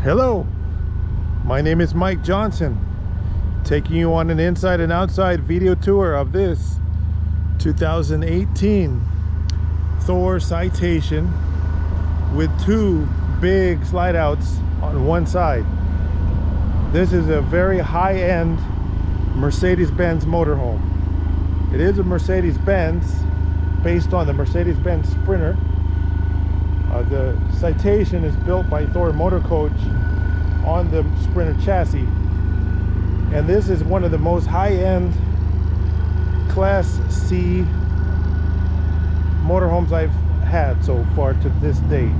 Hello, my name is Mike Johnson, taking you on an inside and outside video tour of this 2018 Thor Citation with two big slide outs on one side. This is a very high-end Mercedes-Benz motorhome. It is a Mercedes-Benz based on the Mercedes-Benz Sprinter. The Citation is built by Thor Motor Coach on the Sprinter chassis, and this is one of the most high-end Class C motorhomes I've had so far to this date.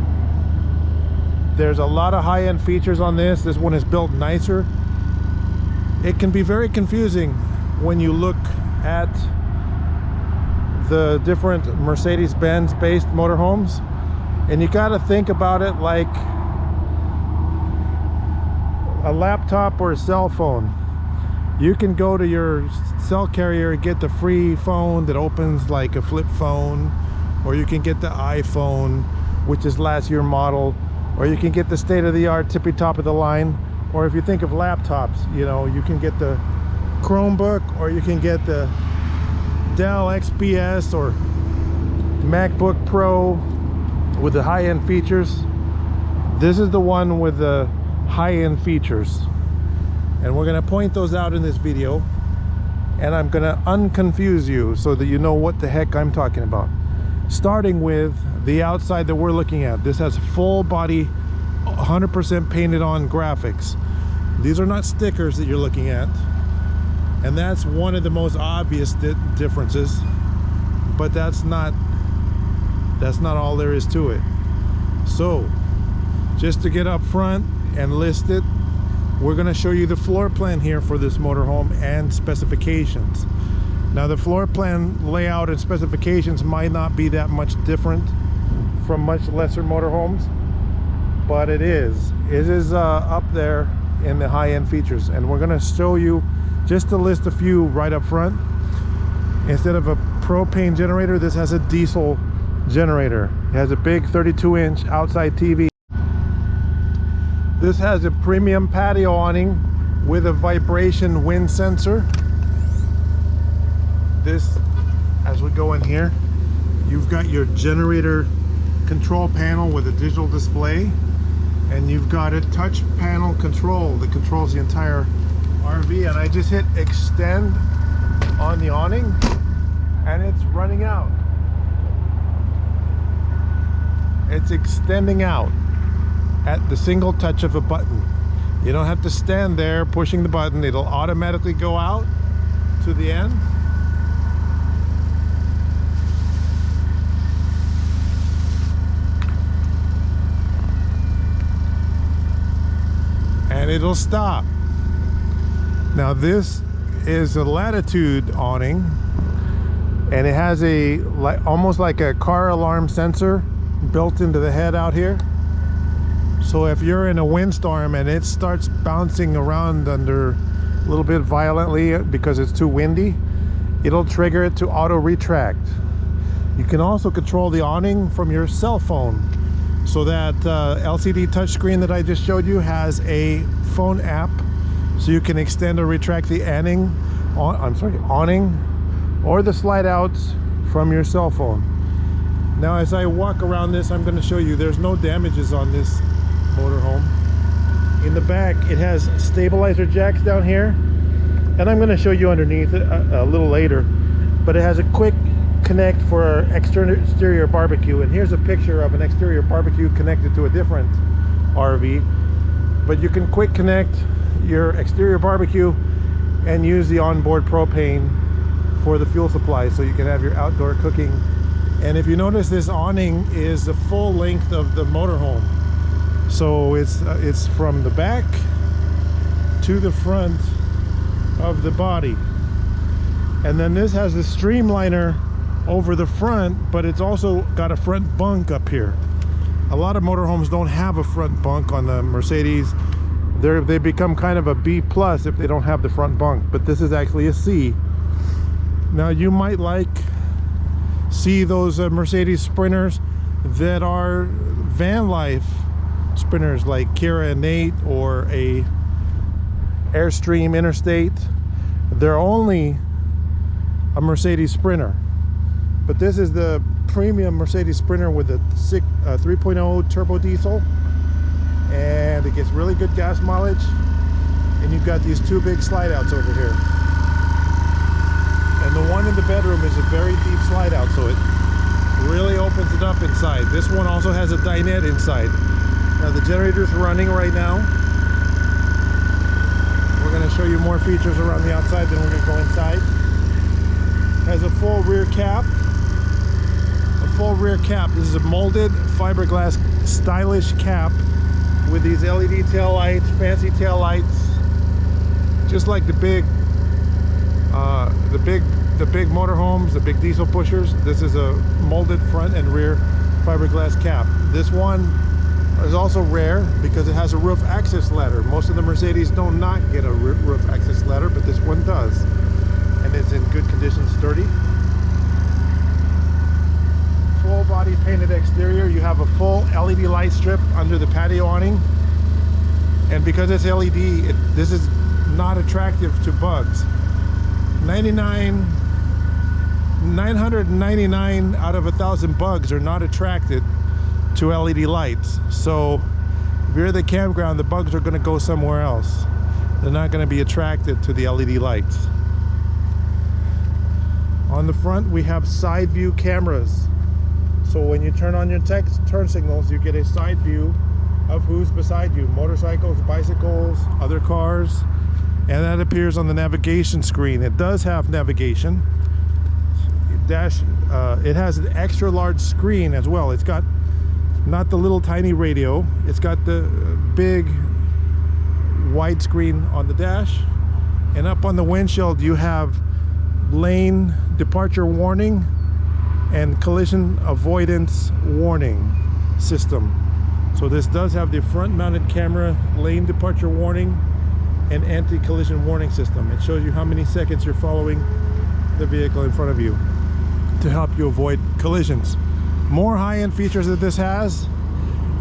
There's a lot of high-end features on this. This one is built nicer. It can be very confusing when you look at the different Mercedes-Benz based motorhomes, and you got to think about it like a laptop or a cell phone. You can go to your cell carrier and get the free phone that opens like a flip phone, or you can get the iPhone, which is last year model, or you can get the state-of-the-art tippy top of the line. Or if you think of laptops, you know, you can get the Chromebook, or you can get the Dell XPS or MacBook Pro with the high-end features. This is the one with the high-end features, and we're going to point those out in this video, and I'm going to unconfuse you so that you know what the heck I'm talking about. Starting with the outside that we're looking at, this has full body 100% painted on graphics. These are not stickers that you're looking at, and that's one of the most obvious differences, but that's not all there is to it. So just to get up front and list it, we're going to show you the floor plan here for this motorhome and specifications. Now, the floor plan layout and specifications might not be that much different from much lesser motorhomes, but it is up there in the high-end features, and we're going to show you just to list a few right up front. Instead of a propane generator, this has a diesel generator. It has a big 32-inch outside TV. This has a premium patio awning with a vibration wind sensor. This, as we go in here, you've got your generator control panel with a digital display, and you've got a touch panel control that controls the entire RV. And I just hit extend on the awning and it's running out. It's extending out at the single touch of a button. You don't have to stand there pushing the button. It'll automatically go out to the end. And it'll stop. Now, this is a latitude awning, and it has a almost like a car alarm sensor built into the head out here. So if you're in a windstorm and it starts bouncing around under a little bit violently because it's too windy, it'll trigger it to auto retract. You can also control the awning from your cell phone. So that LCD touchscreen that I just showed you has a phone app, so you can extend or retract the awning or the slide outs from your cell phone. Now, as I walk around this, I'm going to show you there's no damages on this motorhome. In the back, it has stabilizer jacks down here, and I'm going to show you underneath it a little later, but it has a quick connect for exterior barbecue, and here's a picture of an exterior barbecue connected to a different RV. But you can quick connect your exterior barbecue and use the onboard propane for the fuel supply, so you can have your outdoor cooking. And if you notice, this awning is the full length of the motorhome, so it's from the back to the front of the body. And then this has the streamliner over the front, but it's also got a front bunk up here. A lot of motorhomes don't have a front bunk on the Mercedes. They become kind of a B+ if they don't have the front bunk, but this is actually a C. Now, you might see those Mercedes Sprinters that are van life Sprinters like Kira Innate or a Airstream Interstate. They're only a Mercedes Sprinter, but this is the premium Mercedes Sprinter with a 3.0 turbo diesel, and it gets really good gas mileage. And you've got these two big slide outs over here, and the one in the bedroom is a very deep slide out, so it really opens it up inside. This one also has a dinette inside. Now the generator's running right now. We're going to show you more features around the outside, then we're going to go inside. Has a full rear cap. A full rear cap. This is a molded fiberglass stylish cap with these LED tail lights, fancy tail lights, just like the big motorhomes, the big diesel pushers. This is a molded front and rear fiberglass cap. This one is also rare because it has a roof access ladder. Most of the Mercedes do not get a roof access ladder, but this one does, and it's in good condition, sturdy. Full body painted exterior. You have a full LED light strip under the patio awning, and because it's LED, this is not attractive to bugs. 999 out of 1,000 bugs are not attracted to LED lights. So if you're at the campground, the bugs are going to go somewhere else. They're not going to be attracted to the LED lights. On the front, we have side view cameras. So when you turn on your turn signals, you get a side view of who's beside you. Motorcycles, bicycles, other cars. And that appears on the navigation screen. It does have navigation. It has an extra large screen as well. It's got not the little tiny radio. It's got the big wide screen on the dash. And up on the windshield, you have lane departure warning and collision avoidance warning system. So this does have the front mounted camera, lane departure warning, and anti-collision warning system. It shows you how many seconds you're following the vehicle in front of you to help you avoid collisions. More high-end features that this has.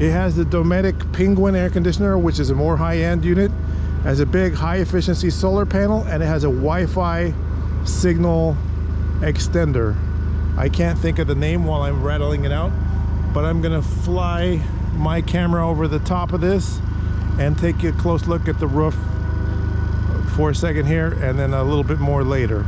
It has the Dometic Penguin air conditioner, which is a more high-end unit. It has a big high-efficiency solar panel, and it has a Wi-Fi signal extender. I can't think of the name while I'm rattling it out, but I'm gonna fly my camera over the top of this and take a close look at the roof for a second here, and then a little bit more later.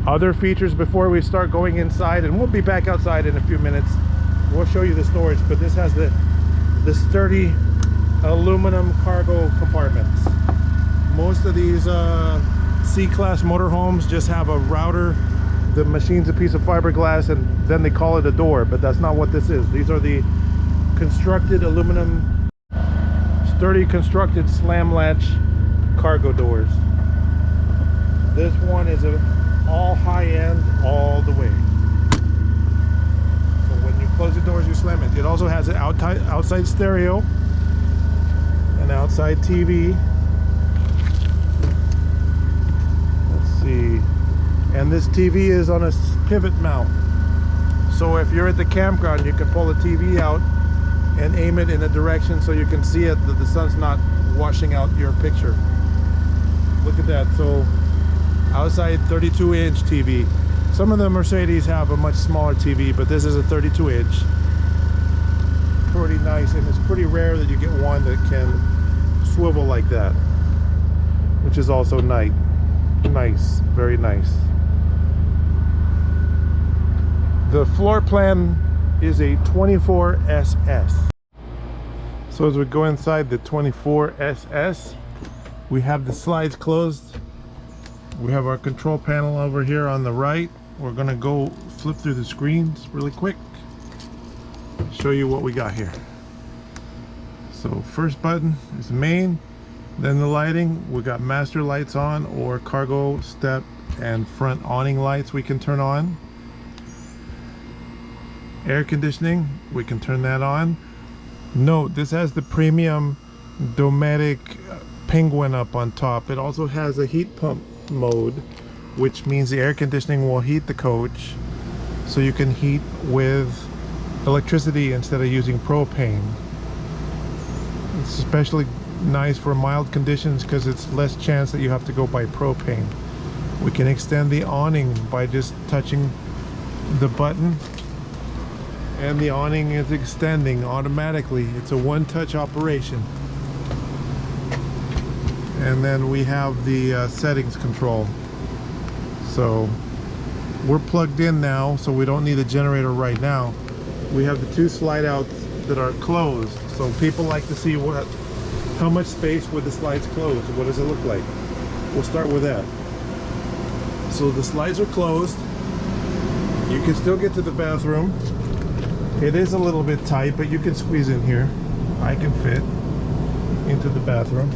Other features before we start going inside, and we'll be back outside in a few minutes. We'll show you the storage, but this has the sturdy aluminum cargo compartments. Most of these C-Class motorhomes just have a router. The machine's a piece of fiberglass, and then they call it a door, but that's not what this is. These are the constructed aluminum, sturdy constructed slam latch cargo doors. This one is all high-end all the way. So when you close the doors, you slam it. It also has an outside stereo, an outside TV. Let's see. And this TV is on a pivot mount. So if you're at the campground, you can pull the TV out and aim it in a direction so you can see it, that the sun's not washing out your picture. Look at that. So outside 32-inch TV. Some of the Mercedes have a much smaller TV, but this is a 32-inch. Pretty nice, and it's pretty rare that you get one that can swivel like that, which is also nice, very nice. The floor plan is a 24SS. So as we go inside the 24SS, we have the slides closed. We have our control panel over here on the right. We're gonna go flip through the screens really quick, show you what we got here. So first button is main, then the lighting. We got master lights on, or cargo, step, and front awning lights we can turn on. Air conditioning, we can turn that on. Note, this has the premium Dometic Penguin up on top. It also has a heat pump mode, which means the air conditioning will heat the coach. so you can heat with electricity instead of using propane. It's especially nice for mild conditions because it's less chance that you have to go by propane. We can extend the awning by just touching the button, and the awning is extending automatically. It's a one-touch operation. And then we have the settings control. So we're plugged in now, so we don't need a generator right now. We have the two slide outs that are closed, so people like to see how much space with the slides closed. What does it look like? We'll start with that. So the slides are closed. You can still get to the bathroom. It is a little bit tight, but you can squeeze in here. I can fit into the bathroom.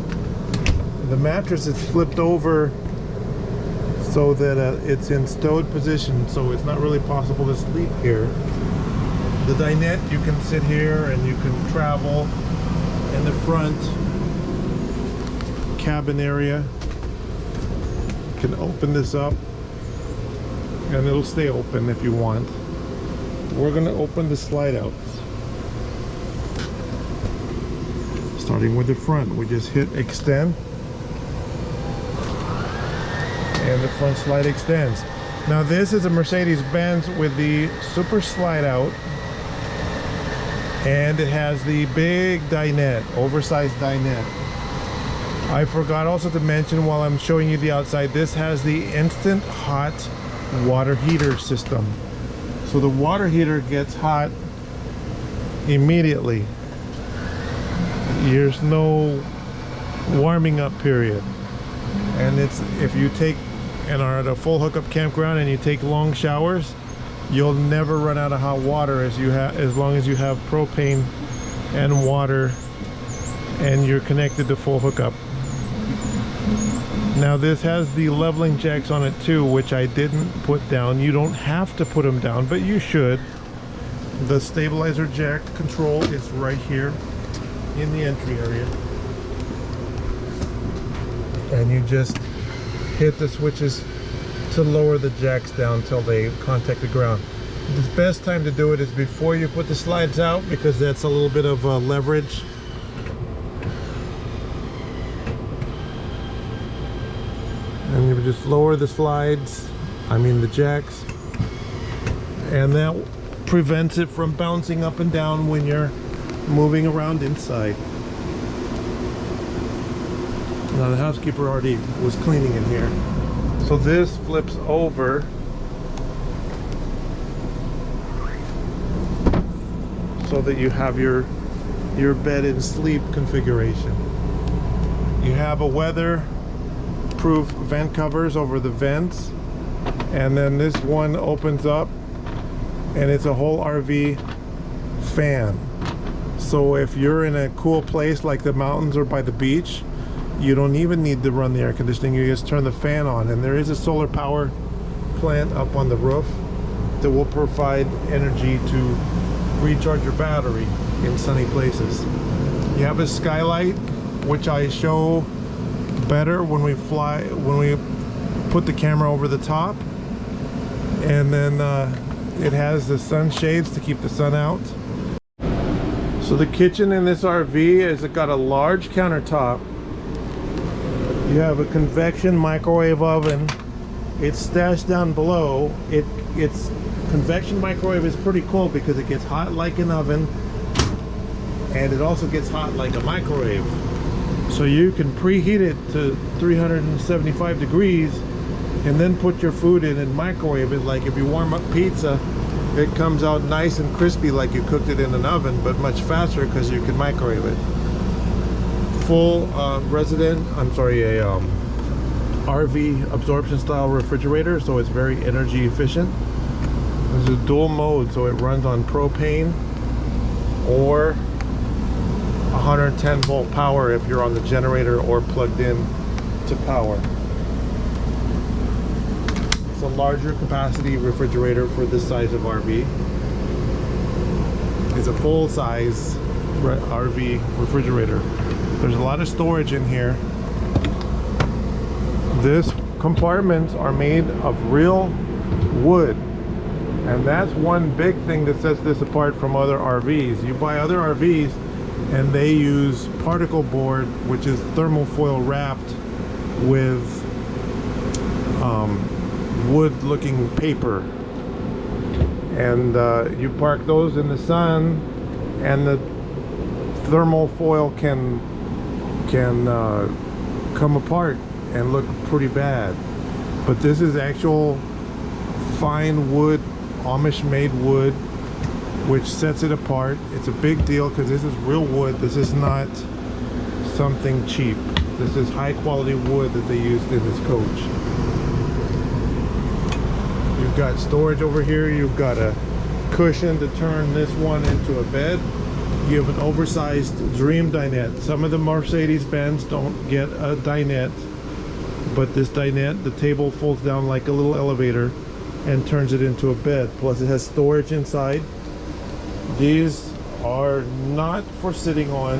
The mattress is flipped over so that it's in stowed position, so it's not really possible to sleep here. The dinette, you can sit here and you can travel. In the front cabin area, you can open this up and it'll stay open if you want. We're going to open the slide outs. Starting with the front, we just hit extend and the front slide extends. Now this is a Mercedes-Benz with the super slide out, and it has the big dinette, oversized dinette. I forgot also to mention while I'm showing you the outside, this has the instant hot water heater system. So the water heater gets hot immediately. There's no warming up period. And it's, if you take and are at a full hookup campground and you take long showers, you'll never run out of hot water as long as you have propane and water and you're connected to full hookup. Now this has the leveling jacks on it too, which I didn't put down. You don't have to put them down, but you should. The stabilizer jack control is right here in the entry area, and you just hit the switches to lower the jacks down till they contact the ground. The best time to do it is before you put the slides out, because that's a little bit of leverage. And you just lower the slides, the jacks, and that prevents it from bouncing up and down when you're moving around inside. Now the housekeeper already was cleaning in here. So this flips over so that you have your bed and sleep configuration. You have a weather-proof vent covers over the vents, and then this one opens up and it's a whole RV fan. So if you're in a cool place like the mountains or by the beach, you don't even need to run the air conditioning. You just turn the fan on, and there is a solar power plant up on the roof that will provide energy to recharge your battery in sunny places. You have a skylight, which I show better when we put the camera over the top, and then it has the sunshades to keep the sun out. So the kitchen in this RV has got a large countertop. You have a convection microwave oven. It's stashed down below. Its convection microwave is pretty cool because it gets hot like an oven, and it also gets hot like a microwave. So you can preheat it to 375 degrees and then put your food in and microwave it. Like if you warm up pizza, it comes out nice and crispy like you cooked it in an oven, but much faster because you can microwave it. Full RV absorption style refrigerator, so it's very energy efficient. There's a dual mode, so it runs on propane or 110 volt power if you're on the generator or plugged in to power. It's a larger capacity refrigerator for this size of RV. It's a full size RV refrigerator. There's a lot of storage in here. These compartments are made of real wood, And that's one big thing that sets this apart from other RVs. You buy other RVs and they use particle board, which is thermal foil wrapped with wood looking paper, and you park those in the sun and the thermal foil can come apart and look pretty bad. But this is actual fine wood, Amish made wood, which sets it apart. It's a big deal because this is real wood. This is not something cheap. This is high quality wood that they used in this coach. You've got storage over here. You've got a cushion to turn this one into a bed. You have an oversized dream dinette. Some of the Mercedes-Benz don't get a dinette, but this dinette, the table folds down like a little elevator and turns it into a bed. Plus it has storage inside. These are not for sitting on.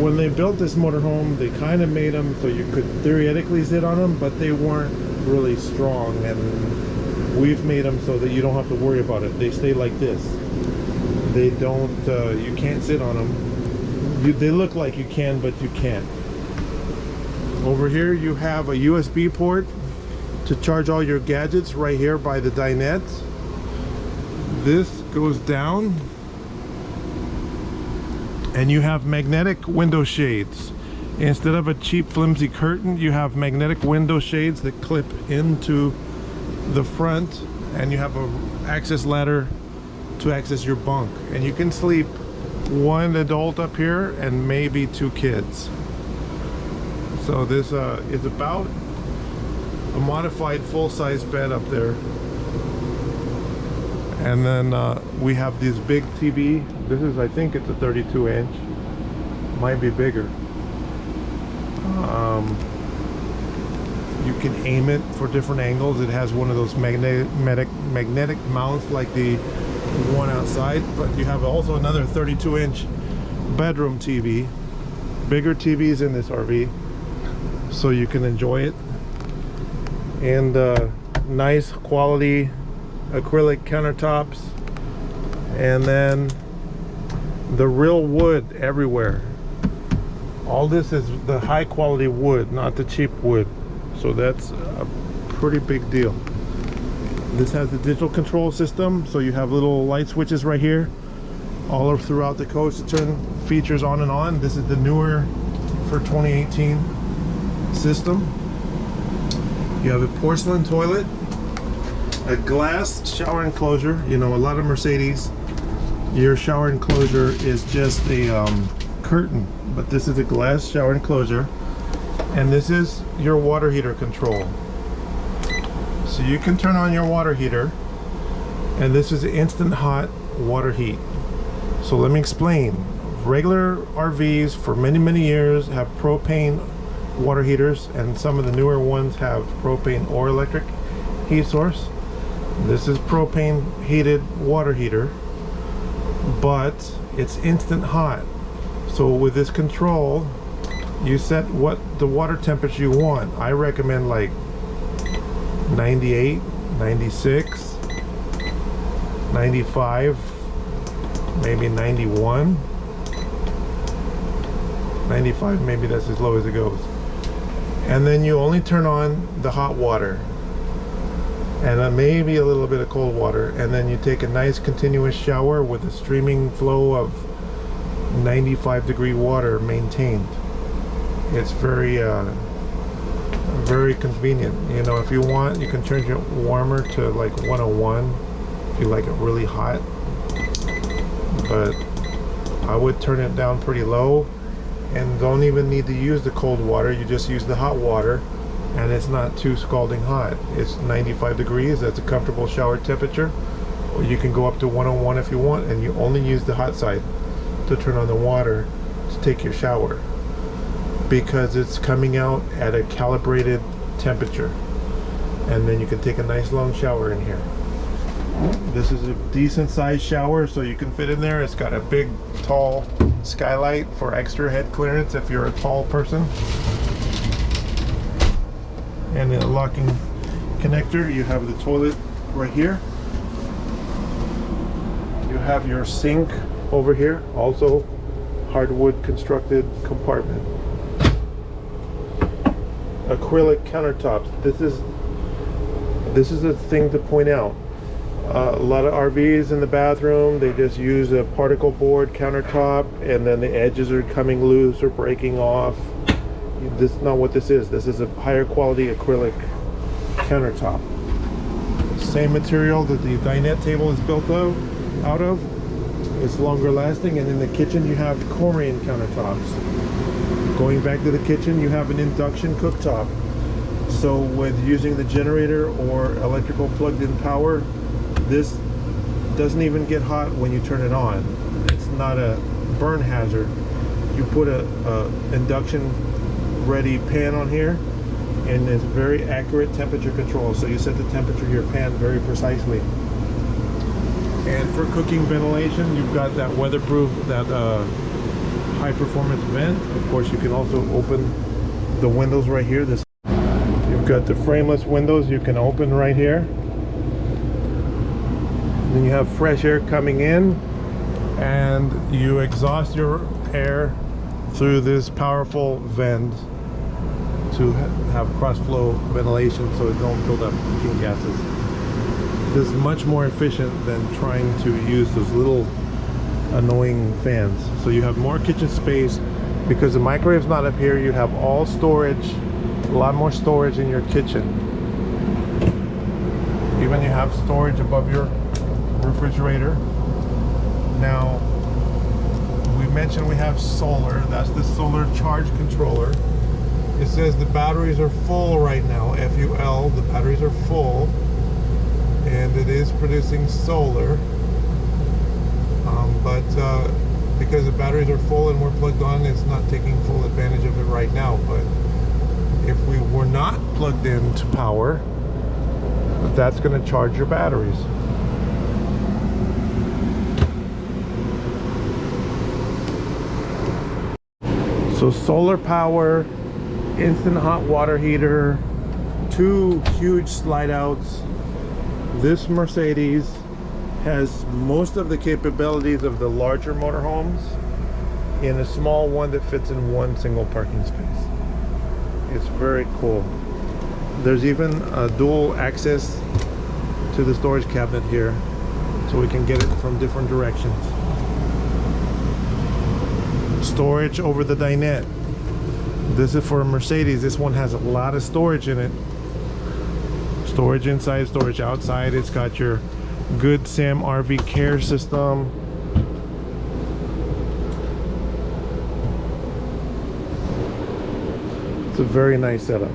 When they built this motorhome, they kind of made them so you could theoretically sit on them, but they weren't really strong, and we've made them so that you don't have to worry about it. They stay like this. They don't, you can't sit on them. They look like you can, but you can't. Over here you have a USB port to charge all your gadgets right here by the dinette. This goes down and you have magnetic window shades. Instead of a cheap flimsy curtain, you have magnetic window shades that clip into the front, and you have a access ladder to access your bunk, and you can sleep one adult up here and maybe 2 kids. So this is about a modified full-size bed up there. And then we have this big TV. This is, I think it's a 32 inch, might be bigger. You can aim it for different angles. It has one of those magnetic mounts like the one outside, but you have also another 32 inch bedroom TV. Bigger TVs in this RV, so you can enjoy it. And nice quality acrylic countertops, and then the real wood everywhere. All this is the high quality wood, not the cheap wood, so that's a pretty big deal. This has the digital control system, so you have little light switches right here all throughout the coach to turn features on and on. This is the newer for 2018 system. You have a porcelain toilet, a glass shower enclosure. You know, a lot of Mercedes, your shower enclosure is just a curtain, but this is a glass shower enclosure, and this is your water heater control. So you can turn on your water heater, and this is instant hot water heat. So let me explain. Regular RVs for many years have propane water heaters, and some of the newer ones have propane or electric heat source. This is propane heated water heater, but it's instant hot. So with this control, you set what the water temperature you want. I recommend like 98, 96, 95, maybe 91, 95, maybe that's as low as it goes. And then you only turn on the hot water, and then maybe a little bit of cold water, and then you take a nice continuous shower with a streaming flow of 95-degree water maintained. It's very very convenient. You know, if you want, you can turn it warmer to like 101 if you like it really hot, but I would turn it down pretty low, and don't even need to use the cold water. You just use the hot water, and it's not too scalding hot. It's 95 degrees. That's a comfortable shower temperature. Or you can go up to 101 if you want, and you only use the hot side to turn on the water to take your shower, because it's coming out at a calibrated temperature, and then you can take a nice long shower in here. This is a decent sized shower, so you can fit in there. It's got a big tall skylight for extra head clearance if you're a tall person, and in a locking connector you have the toilet right here. have your sink over here, also hardwood constructed compartment. Acrylic countertops. This is a thing to point out. A lot of RVs in the bathroom, they just use a particle board countertop, and then the edges are coming loose or breaking off. This is not what this is. This is a higher quality acrylic countertop. Same material that the dinette table is built out of. It's longer lasting, and in the kitchen you have Korean countertops. Going back to the kitchen, you have an induction cooktop. So with using the generator or electrical plugged in power, this doesn't even get hot when you turn it on. It's not a burn hazard. You put a induction ready pan on here, and it's very accurate temperature control. So you set the temperature of your pan very precisely. And for cooking ventilation, you've got that weatherproof, that high performance vent. Of course, you can also open the windows right here. You've got the frameless windows you can open right here. Then you have fresh air coming in, and you exhaust your air through this powerful vent to have cross-flow ventilation so it don't build up cooking gases. This is much more efficient than trying to use those little annoying fans. So you have more kitchen space. Because the microwave's not up here, you have all storage, a lot more storage in your kitchen. Even you have storage above your refrigerator. Now, we mentioned we have solar. That's the solar charge controller. It says the batteries are full right now, FUL, the batteries are full, and it is producing solar. But because the batteries are full and we're plugged on, it's not taking full advantage of it right now. But if we were not plugged into power, that's going to charge your batteries. So solar power, instant hot water heater, 2 huge slide outs. This Mercedes has most of the capabilities of the larger motorhomes in a small one that fits in one single parking space. It's very cool. There's even a dual access to the storage cabinet here, so we can get it from different directions. Storage over the dinette. This is for a Mercedes. This one has a lot of storage in it. Storage inside, storage outside. It's got your Good Sam RV Care system. It's a very nice setup.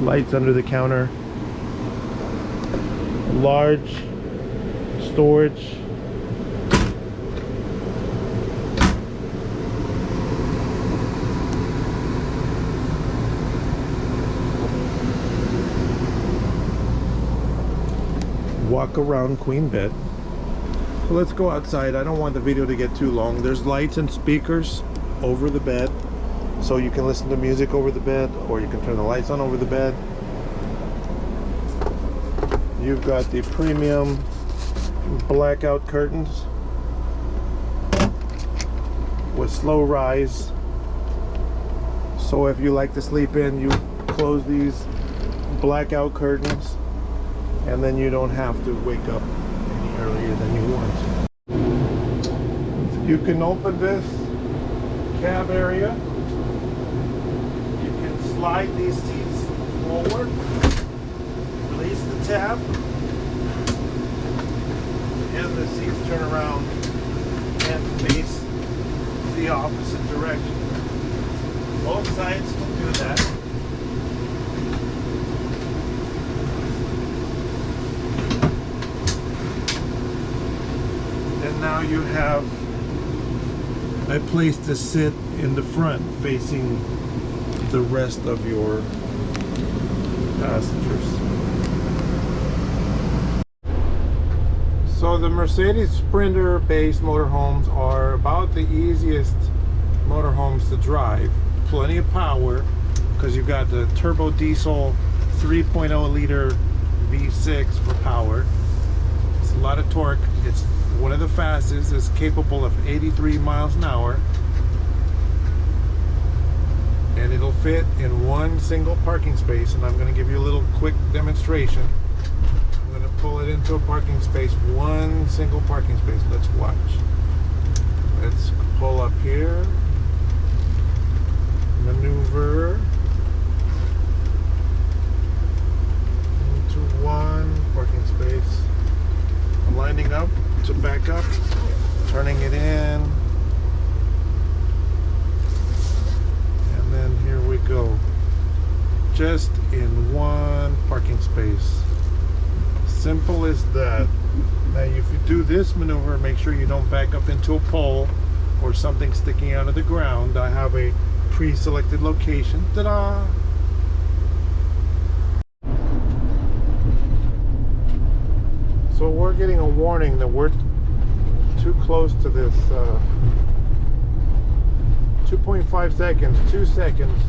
Lights under the counter. Large storage. Walk around queen bed. So let's go outside. I don't want the video to get too long. There's lights and speakers over the bed, so you can listen to music over the bed, or you can turn the lights on over the bed. You've got the premium blackout curtains with slow rise, so if you like to sleep in, you close these blackout curtains, and then you don't have to wake up any earlier than you want to. You can open this cab area. You can slide these seats forward, release the tab, and the seats turn around and face the opposite direction. Both sides can do that. And now you have a place to sit in the front facing the rest of your passengers. So the Mercedes Sprinter based motorhomes are about the easiest motorhomes to drive. Plenty of power because you've got the turbo diesel 3.0 liter V6 for power. It's a lot torque. It's one of the fastest. It's capable of 83 miles an hour. And it'll fit in one single parking space. And I'm going to give you a little quick demonstration. I'm going to pull it into a parking space, one single parking space. Let's watch. Let's pull up here. Maneuver into one parking space. Lining up to back up, turning it in, and then here we go. Just in one parking space. Simple as that. Now if you do this maneuver, make sure you don't back up into a pole or something sticking out of the ground. I have a pre-selected location. Ta-da! So we're getting a warning that we're too close to this 2.5 seconds, 2 seconds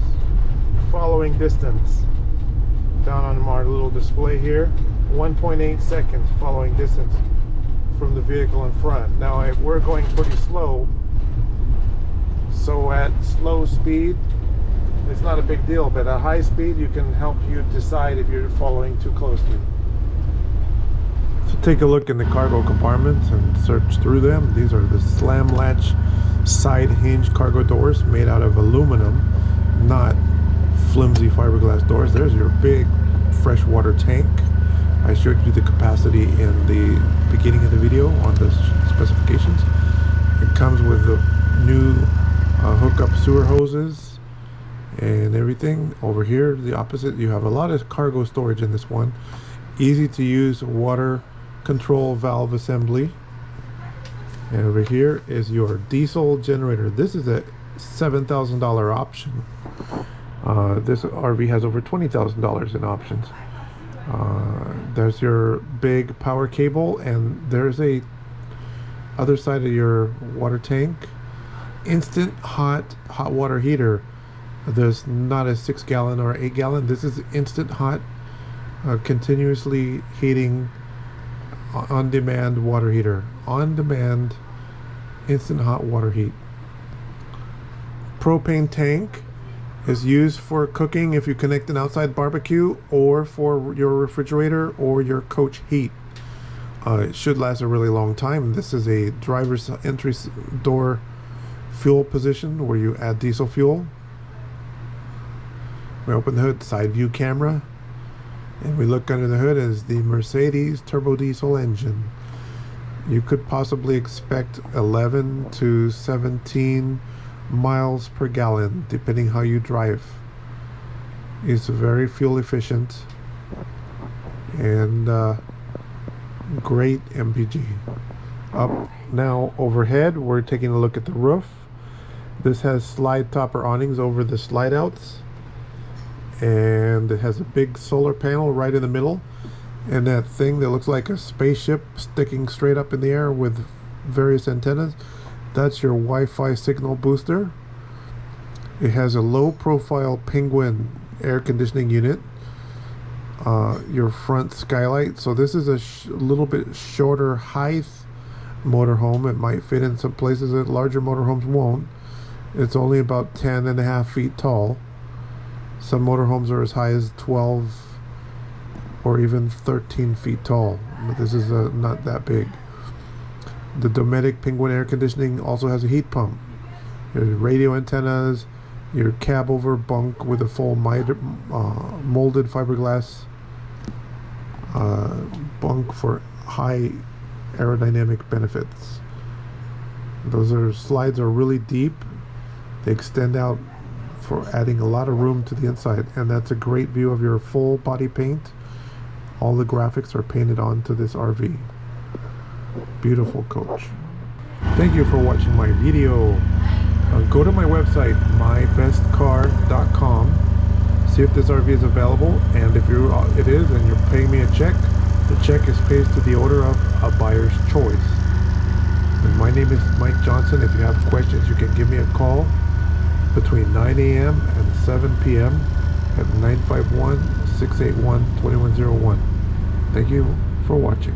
following distance. Down on our little display here, 1.8 seconds following distance from the vehicle in front. Now we're going pretty slow, so at slow speed it's not a big deal, but at high speed you can help you decide if you're following too closely. So take a look in the cargo compartments and search through them. These are the slam latch side hinge cargo doors made out of aluminum, not flimsy fiberglass doors. There's your big freshwater tank. I showed you the capacity in the beginning of the video on the specifications. It comes with the new hookup sewer hoses and everything. Over here, the opposite, you have a lot of cargo storage in this one. Easy to use water control valve assembly. And over here is your diesel generator. This is a $7,000 option. This RV has over $20,000 in options. There's your big power cable, and there's a other side of your water tank. Instant hot water heater. There's not a 6-gallon or 8-gallon. This is instant hot, continuously heating, on-demand water heater. On-demand instant hot water heat. Propane tank is used for cooking if you connect an outside barbecue, or for your refrigerator or your coach heat. It should last a really long time. This is a driver's entry door fuel position where you add diesel fuel. We open the hood, side view camera, and we look under the hood as the Mercedes turbo diesel engine. You could possibly expect 11 to 17 miles per gallon depending how you drive. It's very fuel efficient and great MPG. Up now overhead, we're taking a look at the roof. This has slide topper awnings over the slide outs, and it has a big solar panel right in the middle, and that thing that looks like a spaceship sticking straight up in the air with various antennas, that's your Wi-Fi signal booster. It has a low profile Penguin air conditioning unit, your front skylight. So this is a little bit shorter height motorhome. It might fit in some places that larger motorhomes won't. It's only about 10.5 feet tall. Some motorhomes are as high as 12 or even 13 feet tall, but this is not that big. The Dometic Penguin air conditioning also has a heat pump. Your radio antennas, your cab over bunk with a full molded fiberglass bunk for high aerodynamic benefits. Those slides are really deep. They extend out for adding a lot of room to the inside, and that's a great view of your full body paint. All the graphics are painted onto this RV. Beautiful coach. Thank you for watching my video. Go to my website, mybestcar.com. See if this RV is available, and if it is, and you're paying me a check, the check is paid to the owner of a buyer's choice. And my name is Mike Johnson. If you have questions, you can give me a call between 9 a.m. and 7 p.m. at 951-681-2101. Thank you for watching.